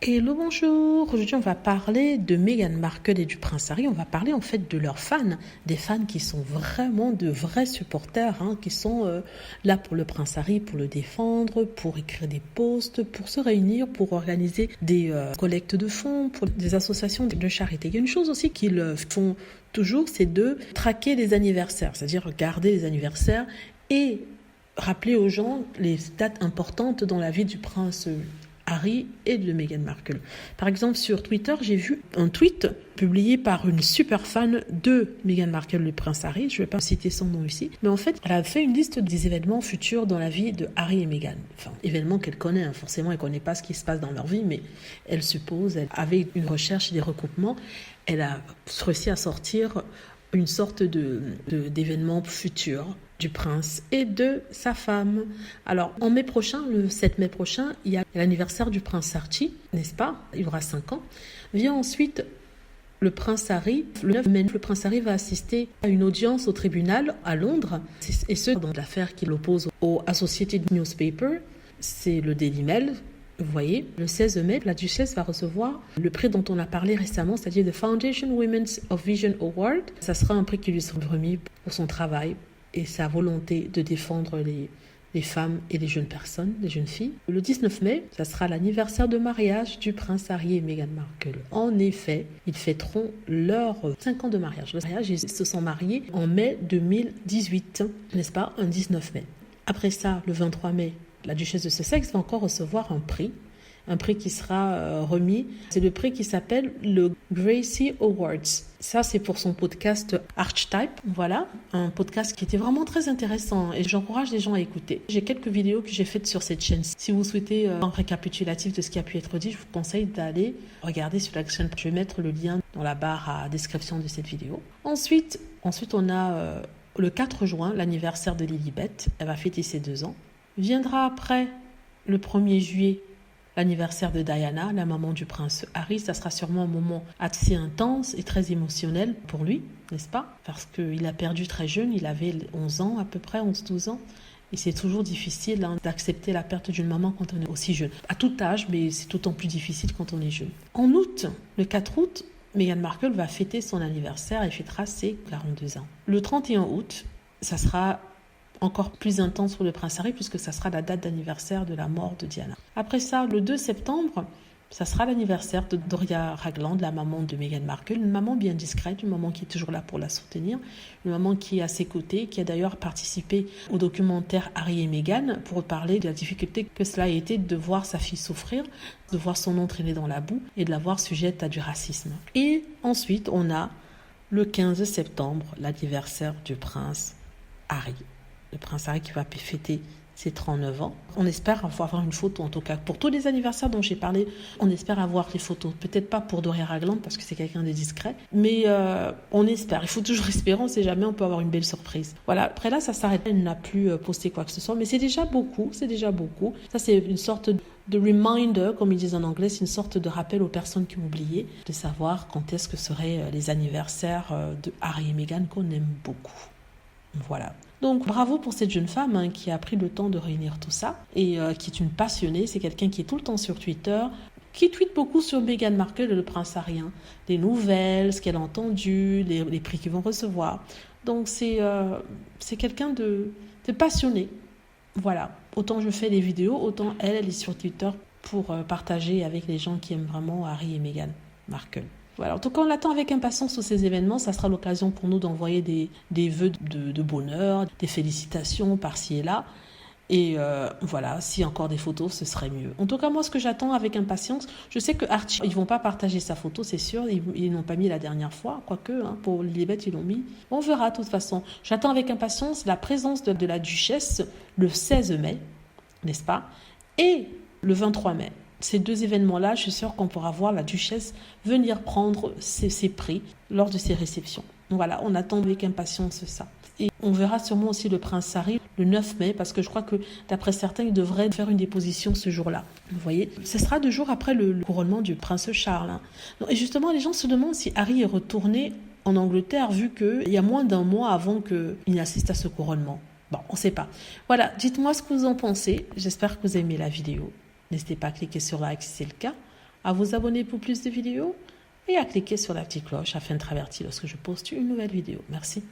Hello, bonjour. Aujourd'hui, on va parler de Meghan Markle et du prince Harry. On va parler en fait de leurs fans, des fans qui sont vraiment de vrais supporters, qui sont là pour le prince Harry, pour le défendre, pour écrire des posts, pour se réunir, pour organiser des collectes de fonds, pour des associations de charité. Il y a une chose aussi qu'ils font toujours, c'est de traquer les anniversaires, c'est-à-dire regarder les anniversaires et rappeler aux gens les dates importantes dans la vie du prince Harry et de Meghan Markle. Par exemple, sur Twitter, j'ai vu un tweet publié par une super fan de Meghan Markle, le prince Harry. Je ne vais pas citer son nom ici. Mais en fait, elle a fait une liste des événements futurs dans la vie de Harry et Meghan. Enfin, événements qu'elle connaît. Forcément, elle ne connaît pas ce qui se passe dans leur vie, mais elle suppose, avec une recherche et des recoupements, elle a réussi à sortir une sorte d'événements futurs du prince et de sa femme. Alors, en mai prochain, le 7 mai prochain, il y a l'anniversaire du prince Archie, n'est-ce pas? Il aura 5 ans. Vient ensuite le prince Harry. Le 9 mai, le prince Harry va assister à une audience au tribunal à Londres, et ce, dans l'affaire qui l'oppose au Associated Newspaper, c'est le Daily Mail. Vous voyez, le 16 mai, la duchesse va recevoir le prix dont on a parlé récemment, c'est-à-dire The Foundation Women's of Vision Award. Ça sera un prix qui lui sera remis pour son travail et sa volonté de défendre les femmes et les jeunes personnes, les jeunes filles. Le 19 mai, ça sera l'anniversaire de mariage du prince Harry et Meghan Markle. En effet, ils fêteront leurs 5 ans de mariage. Le mariage, ils se sont mariés en mai 2018, n'est-ce pas, un 19 mai. Après ça, le 23 mai, la duchesse de Sussex va encore recevoir un prix qui sera remis. C'est le prix qui s'appelle le Gracie Awards. Ça, c'est pour son podcast Archetype. Voilà, un podcast qui était vraiment très intéressant et j'encourage les gens à écouter. J'ai quelques vidéos que j'ai faites sur cette chaîne. Si vous souhaitez un récapitulatif de ce qui a pu être dit, je vous conseille d'aller regarder sur la chaîne. Je vais mettre le lien dans la barre à description de cette vidéo. Ensuite on a le 4 juin, l'anniversaire de Lilibet. Elle va fêter ses 2 ans. Viendra après, le 1er juillet, l'anniversaire de Diana, la maman du prince Harry. Ça sera sûrement un moment assez intense et très émotionnel pour lui, n'est-ce pas? Parce qu'il a perdu très jeune, il avait 11 ans à peu près, 11-12 ans. Et c'est toujours difficile d'accepter la perte d'une maman quand on est aussi jeune. À tout âge, mais c'est d'autant plus difficile quand on est jeune. En août, le 4 août, Meghan Markle va fêter son anniversaire et fêtera ses 42 ans. Le 31 août, ça sera encore plus intense pour le prince Harry puisque ça sera la date d'anniversaire de la mort de Diana. Après ça, le 2 septembre, ça sera l'anniversaire de Doria Ragland, la maman de Meghan Markle, une maman bien discrète, une maman qui est toujours là pour la soutenir, une maman qui est à ses côtés, qui a d'ailleurs participé au documentaire Harry et Meghan pour parler de la difficulté que cela a été de voir sa fille souffrir, de voir son nom traîner dans la boue et de la voir sujette à du racisme. Et ensuite, on a le 15 septembre, l'anniversaire du prince Harry. Le prince Harry qui va fêter ses 39 ans. On espère avoir une photo, en tout cas. Pour tous les anniversaires dont j'ai parlé, on espère avoir les photos. Peut-être pas pour Doria Ragland, parce que c'est quelqu'un de discret, mais on espère. Il faut toujours espérer, on ne sait jamais, on peut avoir une belle surprise. Voilà, après là, ça s'arrête. Elle n'a plus posté quoi que ce soit, mais c'est déjà beaucoup, Ça, c'est une sorte de reminder, comme ils disent en anglais, c'est une sorte de rappel aux personnes qui ont oublié, de savoir quand est-ce que seraient les anniversaires de Harry et Meghan, qu'on aime beaucoup. Voilà. Donc bravo pour cette jeune femme qui a pris le temps de réunir tout ça et qui est une passionnée. C'est quelqu'un qui est tout le temps sur Twitter, qui tweete beaucoup sur Meghan Markle et le prince Harry, des nouvelles, ce qu'elle a entendu, les prix qu'ils vont recevoir. Donc c'est quelqu'un de passionné. Voilà. Autant je fais des vidéos, autant elle est sur Twitter pour partager avec les gens qui aiment vraiment Harry et Meghan Markle. Voilà, en tout cas, on attend avec impatience tous ces événements. Ça sera l'occasion pour nous d'envoyer des vœux de bonheur, des félicitations par-ci et là. Et voilà, s'il y a encore des photos, ce serait mieux. En tout cas, moi, ce que j'attends avec impatience, je sais que Archie, ils vont pas partager sa photo, c'est sûr. Ils n'ont pas mis la dernière fois, quoique, pour Lilibet, ils l'ont mis. On verra, de toute façon. J'attends avec impatience la présence de la duchesse le 16 mai, n'est-ce pas? Et le 23 mai. Ces 2 événements-là, je suis sûre qu'on pourra voir la duchesse venir prendre ses prix lors de ses réceptions. Donc voilà, on attend avec impatience ça. Et on verra sûrement aussi le prince Harry le 9 mai, parce que je crois que d'après certains, il devrait faire une déposition ce jour-là. Vous voyez, ce sera 2 jours après le couronnement du prince Charles. Et justement, les gens se demandent si Harry est retourné en Angleterre, vu qu'il y a moins d'1 mois avant qu'il assiste à ce couronnement. Bon, on ne sait pas. Voilà, dites-moi ce que vous en pensez. J'espère que vous aimez la vidéo. N'hésitez pas à cliquer sur like si c'est le cas, à vous abonner pour plus de vidéos et à cliquer sur la petite cloche afin de être averti lorsque je poste une nouvelle vidéo. Merci.